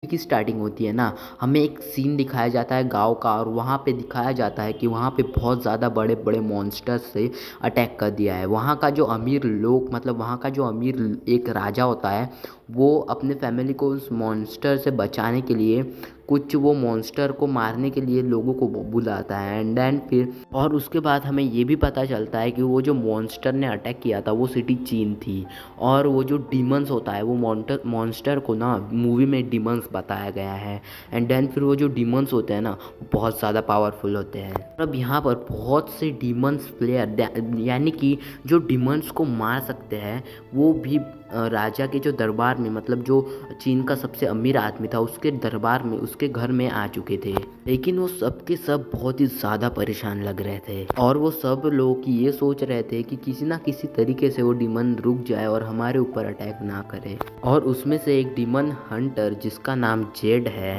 की स्टार्टिंग होती है ना, हमें एक सीन दिखाया जाता है गाँव का और वहाँ पे दिखाया जाता है कि वहाँ पे बहुत ज़्यादा बड़े-बड़े मॉन्स्टर्स से अटैक कर दिया है। वहाँ का जो अमीर लोग मतलब वहाँ का जो अमीर एक राजा होता है, वो अपने फैमिली को उस मॉन्स्टर से बचाने के लिए कुछ वो मॉन्स्टर को मारने के लिए लोगों को बुलाता है एंड देन फिर और उसके बाद हमें ये भी पता चलता है कि वो जो मॉन्स्टर ने अटैक किया था वो सिटी चीन थी। और वो जो डीमंस होता है वो मॉन्स्टर को ना मूवी में डीमंस बताया गया है एंड देन फिर वो जो डीमंस होते हैं ना बहुत ज़्यादा पावरफुल होते हैं। अब यहाँ पर बहुत से डीमंस प्लेयर यानी कि जो डीमंस को मार सकते हैं वो भी राजा के जो दरबार में मतलब जो चीन का सबसे अमीर आदमी था उसके दरबार में उसके घर में आ चुके थे। लेकिन वो सब के सब बहुत ही ज़्यादा परेशान लग रहे थे और वो सब लोग ये सोच रहे थे कि किसी ना किसी तरीके से वो डीमन रुक जाए और हमारे ऊपर अटैक ना करे। और उसमें से एक डीमन हंटर जिसका नाम जेड है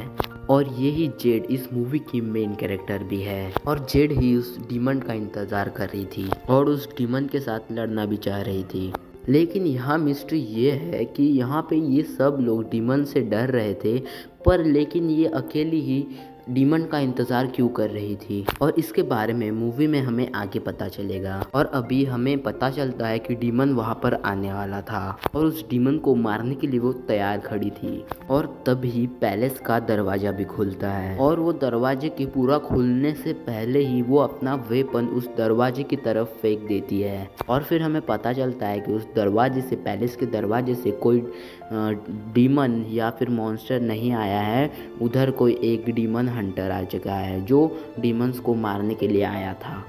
और यही जेड इस मूवी की मेन कैरेक्टर भी है और जेड ही उस डीमन का इंतज़ार कर रही थी और उस डीमन के साथ लड़ना भी चाह रही थी। लेकिन यहाँ मिस्ट्री ये है कि यहाँ पे ये सब लोग डीमन से डर रहे थे पर लेकिन ये अकेली ही डीमन का इंतज़ार क्यों कर रही थी और इसके बारे में मूवी में हमें आगे पता चलेगा। और अभी हमें पता चलता है कि डीमन वहाँ पर आने वाला था और उस डीमन को मारने के लिए वो तैयार खड़ी थी और तभी पैलेस का दरवाज़ा भी खुलता है और वो दरवाजे के पूरा खुलने से पहले ही वो अपना वेपन उस दरवाजे की तरफ फेंक देती है और फिर हमें पता चलता है कि उस दरवाजे से पैलेस के दरवाजे से कोई डीमन या फिर मॉन्स्टर नहीं आया है, उधर कोई एक डीमन हंटर आ चुका है जो डीमंस को मारने के लिए आया था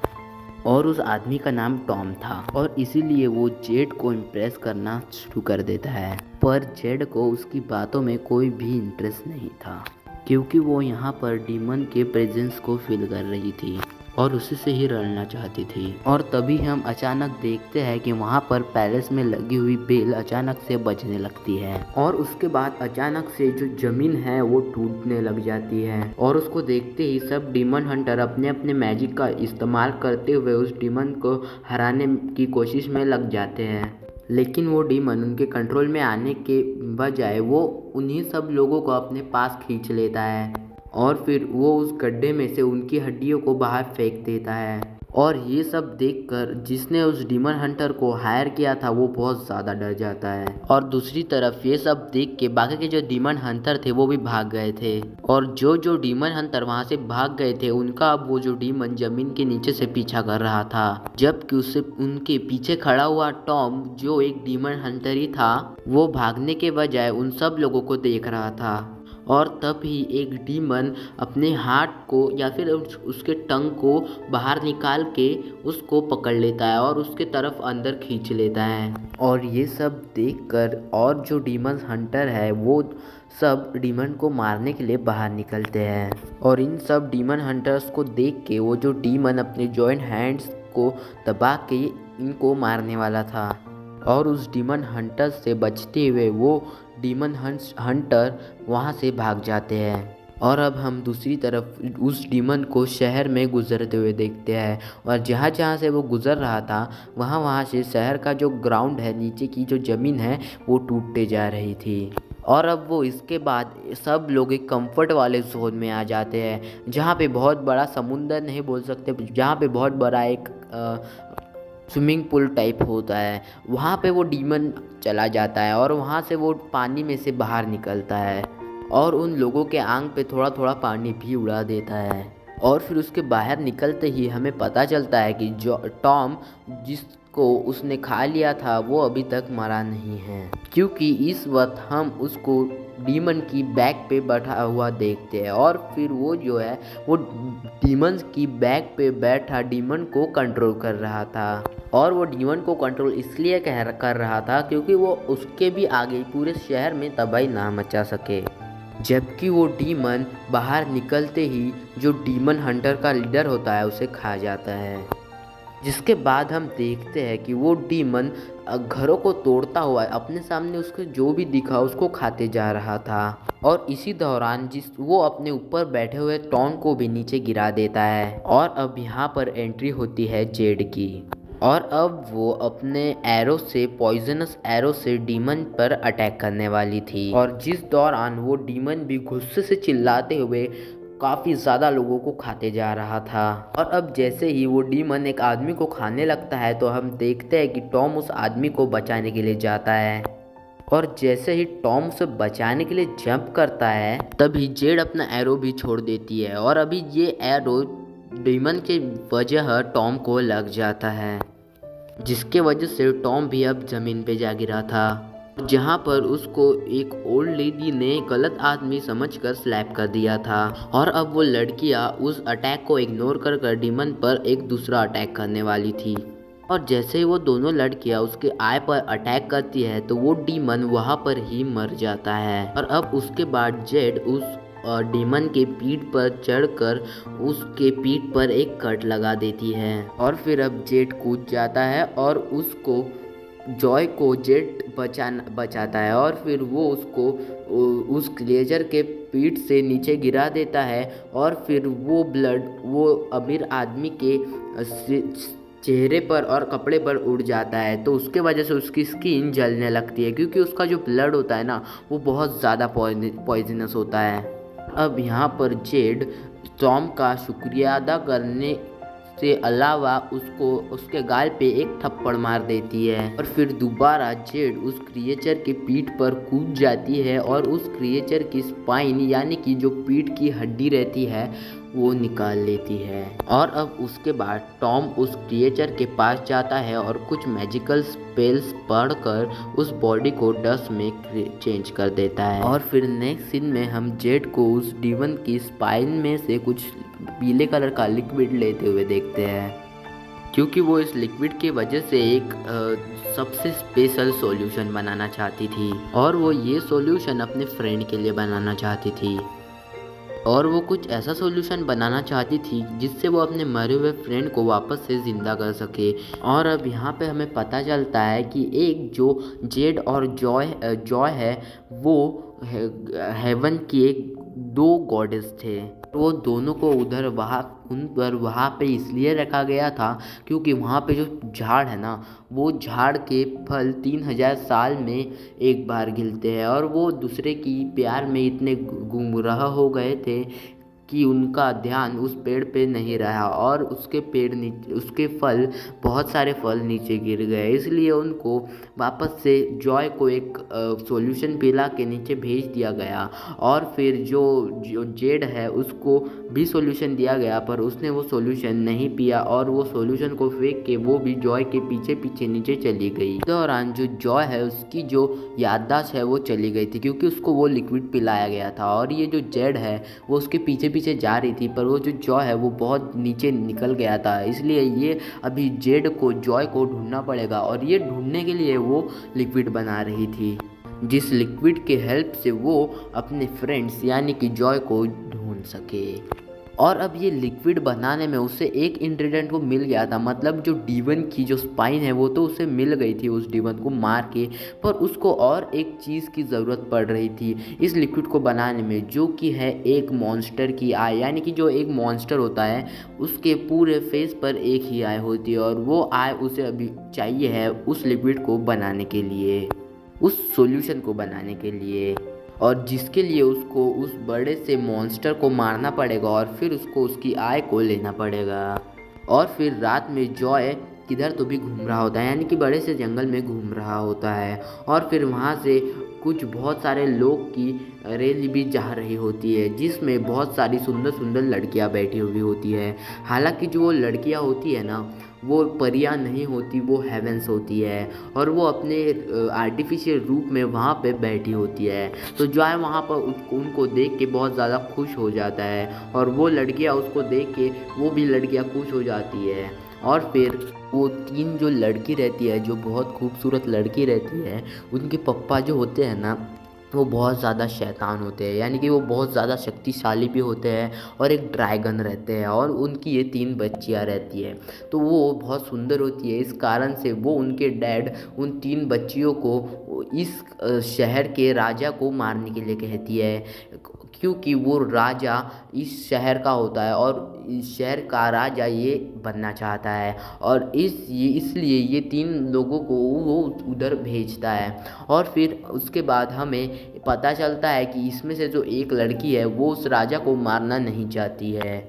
और उस आदमी का नाम टॉम था और इसीलिए वो जेड को इम्प्रेस करना शुरू कर देता है। पर जेड को उसकी बातों में कोई भी इंटरेस्ट नहीं था क्योंकि वो यहाँ पर डीमन के प्रेजेंस को फील कर रही थी और उसी से ही लड़ना चाहती थी। और तभी हम अचानक देखते हैं कि वहाँ पर पैलेस में लगी हुई बेल अचानक से बजने लगती है और उसके बाद अचानक से जो जमीन है वो टूटने लग जाती है और उसको देखते ही सब डीमन हंटर अपने अपने मैजिक का इस्तेमाल करते हुए उस डीमन को हराने की कोशिश में लग जाते हैं। लेकिन वो डीमन उनके कंट्रोल में आने के बजाय वो उन्हीं सब लोगों को अपने पास खींच लेता है और फिर वो उस गड्ढे में से उनकी हड्डियों को बाहर फेंक देता है। और ये सब देखकर जिसने उस डीमन हंटर को हायर किया था वो बहुत ज़्यादा डर जाता है और दूसरी तरफ ये सब देख के बाकी के जो डीमन हंटर थे वो भी भाग गए थे और जो डीमन हंटर वहाँ से भाग गए थे उनका अब वो जो डीमन जमीन के नीचे से पीछा कर रहा था जबकि उससे उनके पीछे खड़ा हुआ टॉम जो एक डीमन हंटर ही था वो भागने के बजाय उन सब लोगों को देख रहा था। और तब ही एक डीमन अपने हाथ को या फिर उसके टंग को बाहर निकाल के उसको पकड़ लेता है और उसके तरफ अंदर खींच लेता है और ये सब देखकर और जो डीमन हंटर है वो सब डीमन को मारने के लिए बाहर निकलते हैं और इन सब डीमन हंटर्स को देख के वो जो डीमन अपने जॉइंट हैंड्स को दबा के इनको मारने वाला था और उस डीमन हंटर से बचते हुए वो डीमन हंटर वहाँ से भाग जाते हैं। और अब हम दूसरी तरफ उस डीमन को शहर में गुजरते हुए देखते हैं और जहाँ जहाँ से वो गुजर रहा था वहाँ से शहर का जो ग्राउंड है नीचे की जो ज़मीन है वो टूटते जा रही थी। और अब वो इसके बाद सब लोग एक कंफर्ट वाले जोन में आ जाते हैं जहाँ पे बहुत बड़ा समुंदर नहीं बोल सकते, जहाँ पे बहुत बड़ा एक स्विमिंग पूल टाइप होता है, वहाँ पे वो डीमन चला जाता है और वहाँ से वो पानी में से बाहर निकलता है और उन लोगों के आंख पे थोड़ा थोड़ा पानी भी उड़ा देता है और फिर उसके बाहर निकलते ही हमें पता चलता है कि जो टॉम जिसको उसने खा लिया था वो अभी तक मरा नहीं है क्योंकि इस वक्त हम उसको डीमन की बैक पे बैठा हुआ देखते हैं और फिर वो जो है वो डीमन की बैक पे बैठा डीमन को कंट्रोल कर रहा था और वो डीमन को कंट्रोल इसलिए कर रहा था क्योंकि वो उसके भी आगे पूरे शहर में तबाही ना मचा सके। जबकि वो डीमन बाहर निकलते ही जो डीमन हंटर का लीडर होता है उसे खा जाता है, जिसके बाद हम देखते हैं कि वो डीमन घरों को तोड़ता हुआ अपने सामने उसको जो भी दिखा उसको खाते जा रहा था और इसी दौरान वो अपने ऊपर बैठे हुए टॉम को भी नीचे गिरा देता है। और अब यहाँ पर एंट्री होती है जेड की और अब वो अपने एरो से पॉइजनस एरो से डीमन पर अटैक करने वाली थी, और जिस दौरान वो डीमन भी गुस्से से चिल्लाते हुए काफ़ी ज़्यादा लोगों को खाते जा रहा था। और अब जैसे ही वो डीमन एक आदमी को खाने लगता है तो हम देखते हैं कि टॉम उस आदमी को बचाने के लिए जाता है, और जैसे ही टॉम उसे बचाने के लिए जंप करता है तभी जेड अपना एरो भी छोड़ देती है, और अभी ये एरो डीमन की वजह टॉम को लग जाता है, जिसके वजह से टॉम भी अब ज़मीन पे जा गिरा था, जहाँ पर उसको एक ओल्ड लेडी ने गलत आदमी समझकर स्लैप कर दिया था। और अब वो लड़कियाँ उस अटैक को इग्नोर कर डीमन पर एक दूसरा अटैक करने वाली थी, और जैसे ही वो दोनों लड़कियां उसके आई पर अटैक करती है तो वो डीमन वहां पर ही मर जाता है। और अब उसके बाद जेड उस डीमन के पीठ पर चढ़कर उसके पीठ पर एक कट लगा देती है, और फिर अब जेड कूद जाता है और उसको जॉय को जेड बचाता है, और फिर वो उसको उस क्रिएचर के पीठ से नीचे गिरा देता है, और फिर वो ब्लड वो अमीर आदमी के चेहरे पर और कपड़े पर उड़ जाता है, तो उसके वजह से उसकी स्किन जलने लगती है, क्योंकि उसका जो ब्लड होता है ना वो बहुत ज़्यादा पॉइजनस होता है। अब यहाँ पर जेड टॉम का शुक्रिया अदा करने से अलावा उसको उसके गाल पे एक थप्पड़ मार देती है, और फिर दोबारा जेड उस क्रिएचर के पीठ पर कूद जाती है और उस क्रिएचर की स्पाइन यानी कि जो पीठ की हड्डी रहती है वो निकाल लेती है। और अब उसके बाद टॉम उस क्रिएचर के पास जाता है और कुछ मैजिकल स्पेल्स पढ़कर उस बॉडी को डस्ट में चेंज कर देता है, और फिर नेक्स्ट सीन में हम जेड को उस डीमन की स्पाइन में से कुछ पीले कलर का लिक्विड लेते हुए देखते हैं, क्योंकि वो इस लिक्विड की वजह से एक सबसे स्पेशल सॉल्यूशन बनाना चाहती थी, और वो ये सॉल्यूशन अपने फ्रेंड के लिए बनाना चाहती थी, और वो कुछ ऐसा सॉल्यूशन बनाना चाहती थी जिससे वो अपने मरे हुए फ्रेंड को वापस से ज़िंदा कर सके। और अब यहाँ पे हमें पता चलता है कि एक जो जेड और जॉय है वो हेवन की एक दो गॉडेस थे, वो दोनों को उन पर वहाँ पे इसलिए रखा गया था क्योंकि वहाँ पे जो झाड़ है ना वो झाड़ के फल 3000 साल में एक बार खिलते हैं, और वो दूसरे की प्यार में इतने गुमराह हो गए थे कि उनका ध्यान उस पेड़ पे नहीं रहा, और उसके फल बहुत सारे फल नीचे गिर गए, इसलिए उनको वापस से जॉय को एक सॉल्यूशन पिला के नीचे भेज दिया गया, और फिर जो जेड है उसको भी सॉल्यूशन दिया गया, पर उसने वो सॉल्यूशन नहीं पिया, और वो सॉल्यूशन को फेंक के वो भी जॉय के पीछे पीछे नीचे चली गई। इस दौरान जो जॉय है उसकी जो याददाश्त है वो चली गई थी, क्योंकि उसको वो लिक्विड पिलाया गया था, और ये जो जेड है वो उसके पीछे पीछे जा रही थी, पर वो जो जॉय है वो बहुत नीचे निकल गया था, इसलिए ये अभी जेड को जॉय को ढूंढना पड़ेगा, और ये ढूंढने के लिए वो लिक्विड बना रही थी, जिस लिक्विड के हेल्प से वो अपने फ्रेंड्स यानी कि जॉय को ढूंढ सके। और अब ये लिक्विड बनाने में उसे एक इंग्रेडिएंट को मिल गया था, मतलब जो डीवन की जो स्पाइन है वो तो उसे मिल गई थी उस डीवन को मार के, पर उसको और एक चीज़ की ज़रूरत पड़ रही थी इस लिक्विड को बनाने में, जो कि है एक मॉन्स्टर की आई, यानी कि जो एक मॉन्स्टर होता है उसके पूरे फेस पर एक ही आई होती है, और वो आई उसे अभी चाहिए है उस लिक्विड को बनाने के लिए, उस सॉल्यूशन को बनाने के लिए, और जिसके लिए उसको उस बड़े से मॉन्स्टर को मारना पड़ेगा, और फिर उसको उसकी आय को लेना पड़ेगा। और फिर रात में जॉय किधर तो भी घूम रहा होता है, यानी कि बड़े से जंगल में घूम रहा होता है, और फिर वहाँ से कुछ बहुत सारे लोग की रैली भी जा रही होती है, जिसमें बहुत सारी सुंदर सुंदर लड़कियाँ बैठी हुई होती है। हालांकि जो वो लड़कियाँ होती है ना वो परियां नहीं होती, वो हेवेंस होती है, और वो अपने आर्टिफिशियल रूप में वहाँ पे बैठी होती है, तो जॉय वहाँ पर उनको देख के बहुत ज़्यादा खुश हो जाता है, और वो लड़कियाँ उसको देख के वो भी लड़कियाँ खुश हो जाती है, और फिर वो तीन जो लड़की रहती है जो बहुत खूबसूरत लड़की रहती है उनके पप्पा जो होते हैं ना वो बहुत ज़्यादा शैतान होते हैं, यानी कि वो बहुत ज़्यादा शक्तिशाली भी होते हैं, और एक ड्रैगन रहते हैं, और उनकी ये 3 बच्चियाँ रहती है, तो वो बहुत सुंदर होती है, इस कारण से वो उनके डैड उन 3 बच्चियों को इस शहर के राजा को मारने के लिए कहती है, क्योंकि वो राजा इस शहर का होता है और इस शहर का राजा ये बनना चाहता है और इसलिए ये 3 लोगों को वो उधर भेजता है। और फिर उसके बाद हमें पता चलता है कि इसमें से जो एक लड़की है वो उस राजा को मारना नहीं चाहती है।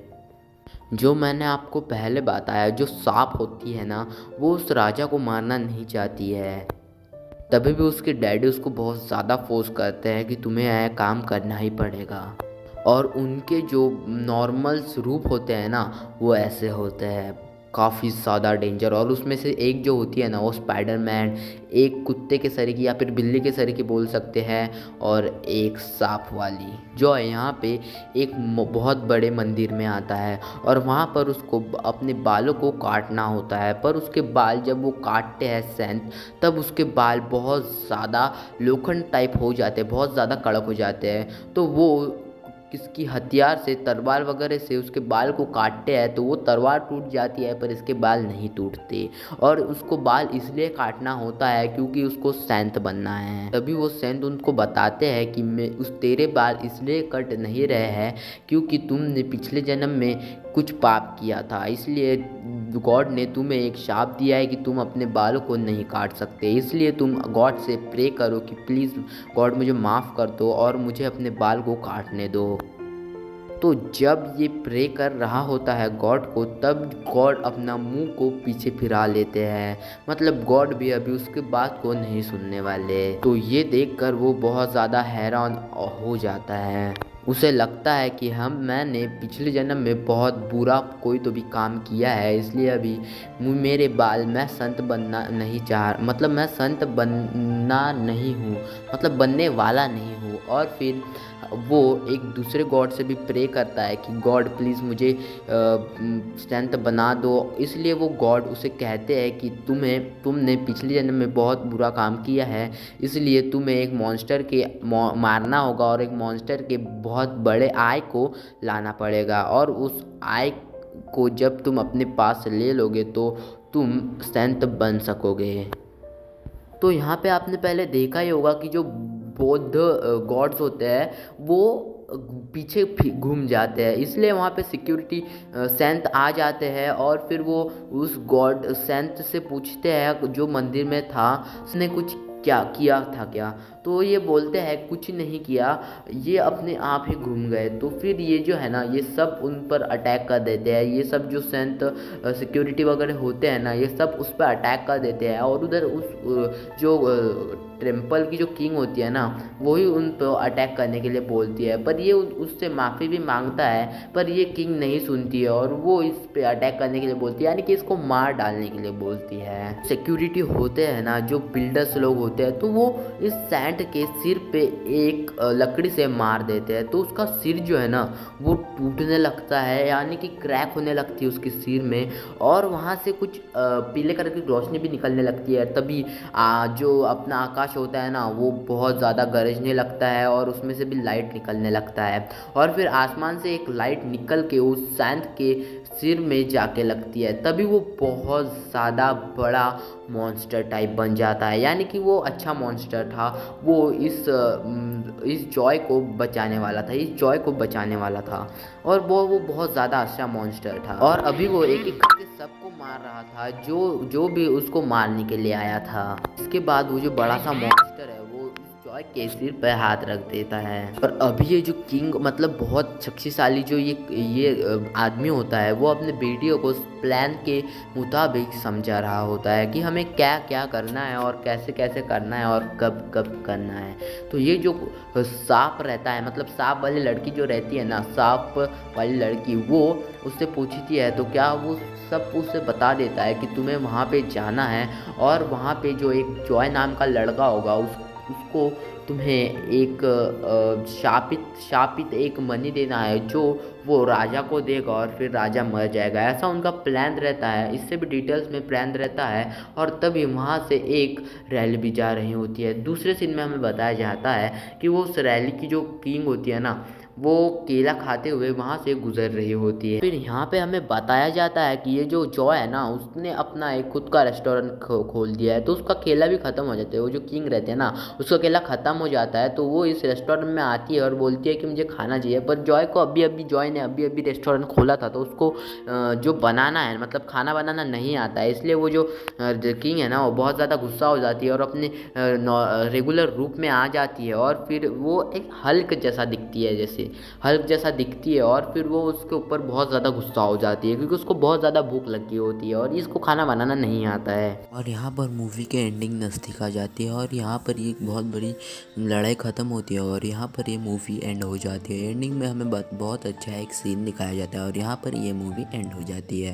जो मैंने आपको पहले बताया, जो सांप होती है ना, वो उस राजा को मारना नहीं चाहती है। तभी भी उसके डैडी उसको बहुत ज़्यादा फोर्स करते हैं कि तुम्हें यह काम करना ही पड़ेगा। और उनके जो नॉर्मल रूप होते हैं ना, वो ऐसे होते हैं, काफ़ी ज़्यादा डेंजर। और उसमें से एक जो होती है ना, वो स्पाइडरमैन, एक कुत्ते के सर की या फिर बिल्ली के सर की बोल सकते हैं, और एक सांप वाली जो है यहाँ पे एक बहुत बड़े मंदिर में आता है और वहाँ पर उसको अपने बालों को काटना होता है। पर उसके बाल जब वो काटते हैं सेंट, तब उसके बाल बहुत ज़्यादा लोखंड टाइप हो जाते हैं, बहुत ज़्यादा कड़क हो जाते हैं। तो वो किसकी हथियार से, तलवार वगैरह से उसके बाल को काटते हैं तो वो तलवार टूट जाती है पर इसके बाल नहीं टूटते। और उसको बाल इसलिए काटना होता है क्योंकि उसको सेंट बनना है। तभी वो सेंट उनको बताते हैं कि मैं तेरे बाल इसलिए कट नहीं रहे हैं क्योंकि तुमने पिछले जन्म में कुछ पाप किया था, इसलिए गॉड ने तुम्हें एक शाप दिया है कि तुम अपने बालों को नहीं काट सकते। इसलिए तुम गॉड से प्रे करो कि प्लीज़ गॉड मुझे माफ़ कर दो और मुझे अपने बाल को काटने दो। तो जब ये प्रे कर रहा होता है गॉड को, तब गॉड अपना मुंह को पीछे फिरा लेते हैं, मतलब गॉड भी अभी उसके बात को नहीं सुनने वाले। तो ये देखकर वो बहुत ज़्यादा हैरान हो जाता है। उसे लगता है कि मैंने पिछले जन्म में बहुत बुरा कोई तो भी काम किया है, इसलिए अभी मेरे बाल, मैं संत बनना नहीं मतलब मैं संत बनना नहीं हूँ, मतलब बनने वाला नहीं हूँ। और फिर वो एक दूसरे गॉड से भी प्रे करता है कि गॉड प्लीज़ मुझे संत बना दो। इसलिए वो गॉड उसे कहते हैं कि तुमने पिछले जन्म में बहुत बुरा काम किया है, इसलिए तुम्हें एक मॉन्स्टर के मारना होगा और एक मॉन्स्टर के बहुत बड़े आय को लाना पड़ेगा। और उस आय को जब तुम अपने पास ले लोगे तो तुम संत बन सकोगे। तो यहाँ पे आपने पहले देखा ही होगा कि जो बौद्ध गॉड्स होते हैं वो पीछे घूम जाते हैं, इसलिए वहाँ पे सिक्योरिटी संत आ जाते हैं और फिर वो उस गॉड संत से पूछते हैं जो मंदिर में था, उसने कुछ क्या किया था क्या? तो ये बोलते हैं कुछ नहीं किया, ये अपने आप ही घूम गए। तो फिर ये जो है ना, ये सब उन पर अटैक कर देते हैं। ये सब जो संत सिक्योरिटी वगैरह होते हैं ना, ये सब उस पर अटैक कर देते हैं। और उधर उस जो टेम्पल की जो किंग होती है ना, वही उन पर अटैक करने के लिए बोलती है। पर ये उससे माफ़ी भी मांगता है, पर ये किंग नहीं सुनती है और वो इस पे अटैक करने के लिए बोलती है, यानी कि इसको मार डालने के लिए बोलती है। सिक्योरिटी होते हैं ना, जो बिल्डर्स लोग होते हैं, तो वो इस सैंड के सिर पे एक लकड़ी से मार देते हैं। तो उसका सिर जो है ना, वो टूटने लगता है, यानी कि क्रैक होने लगती है उसके सिर में, और वहाँ से कुछ पीले कलर की रोशनी भी निकलने लगती है। तभी जो अपना आकाश होता है ना, वो बहुत ज़्यादा गरजने लगता है और उसमें से भी लाइट निकलने लगता है। और फिर आसमान से एक लाइट निकल के उस सैंड के सिर में जाके लगती है। तभी वो बहुत ज़्यादा बड़ा मॉन्स्टर टाइप बन जाता है, यानी कि वो अच्छा मॉन्स्टर था। वो इस जॉय को बचाने वाला था, इस जॉय को बचाने वाला था, और वो बहुत ज़्यादा अच्छा मॉन्स्टर था। और अभी वो एक एक करके सबको मार रहा था जो भी उसको मारने के लिए आया था। इसके बाद वो जो बड़ा सा मॉन्स्टर है वो जॉय के सिर पर हाथ रख देता है। और अभी ये जो किंग, मतलब बहुत शक्तिशाली जो ये आदमी होता है, वो अपने बेटियों को प्लान के मुताबिक समझा रहा होता है कि हमें क्या क्या करना है और कैसे कैसे करना है और कब कब करना है। तो ये जो सांप रहता है, मतलब सांप वाली लड़की जो रहती है ना, सांप वाली लड़की, वो उससे पूछती है तो क्या वो सब उससे बता देता है कि तुम्हें वहाँ पे जाना है और वहाँ पे जो एक जॉय नाम का लड़का होगा उसको तुम्हें एक शापित एक मनी देना है जो वो राजा को देगा और फिर राजा मर जाएगा। ऐसा उनका प्लान रहता है, इससे भी डिटेल्स में प्लान रहता है। और तभी वहाँ से एक रैली भी जा रही होती है। दूसरे सीन में हमें बताया जाता है कि वो उस रैली की जो किंग होती है ना, वो केला खाते हुए वहाँ से गुजर रही होती है। फिर यहाँ पे हमें बताया जाता है कि ये जो जॉय है ना, उसने अपना एक खुद का रेस्टोरेंट खोल दिया है, तो उसका केला भी ख़त्म हो जाता है। वो जो किंग रहते हैं ना, उसका केला ख़त्म हो जाता है, तो वो इस रेस्टोरेंट में आती है और बोलती है कि मुझे खाना चाहिए। पर जॉय ने अभी अभी रेस्टोरेंट खोला था, तो उसको जो बनाना है, मतलब खाना बनाना नहीं आता है, इसलिए वो जो किंग है ना, वो बहुत ज़्यादा गुस्सा हो जाती है और अपने रेगुलर रूप में आ जाती है। और फिर वो एक हल्क जैसा दिखती है, जैसे हल्क जैसा दिखती है। और फिर वो उसके ऊपर बहुत ज़्यादा गुस्सा हो जाती है, क्योंकि उसको बहुत ज़्यादा भूख लगी होती है और इसको खाना बनाना नहीं आता है। और यहाँ पर मूवी के एंडिंग नज़दीक आ जाती है और यहाँ पर एक बहुत बड़ी लड़ाई ख़त्म होती है और यहाँ पर ये मूवी एंड हो जाती है। एंडिंग में हमें बहुत अच्छा एक सीन दिखाया जाता है और यहाँ पर ये मूवी एंड हो जाती है।